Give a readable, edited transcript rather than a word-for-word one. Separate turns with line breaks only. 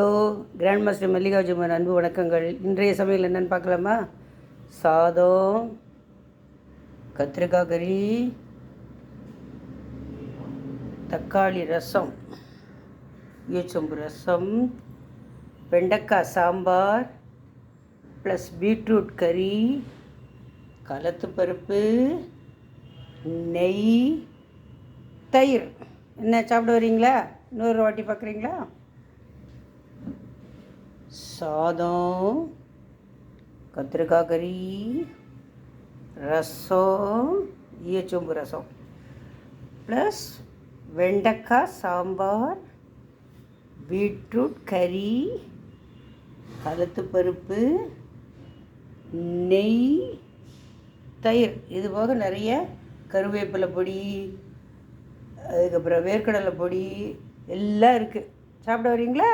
Hello, grand master மல்லிகார்ஜுமன் அன்பு வணக்கங்கள். இன்றைய சமையல் என்னென்னு பார்க்கலாமா? சாதம், கத்திரிக்காய் கறி, தக்காளி ரசம், ஈச்சம்பு ரசம், வெண்டைக்காய் சாம்பார் ப்ளஸ் பீட்ரூட் கறி, கலத்து பருப்பு, நெய், தயிர். என்ன சாப்பிட வரீங்களா? இன்னொரு வாட்டி பார்க்குறீங்களா? சாதம், கத்திரிக்காய் கறி, ரசம், ஈச்சம்பு ரசம் ப்ளஸ் வெண்டைக்காய் சாம்பார், பீட்ரூட் கறி, கலத்து பருப்பு, நெய், தயிர். இது போக நிறைய கருவேப்பிலை பொடி, அதுக்கப்புறம் வேர்க்கடலை பொடி எல்லாம் இருக்குது. சாப்பிட வரீங்களா?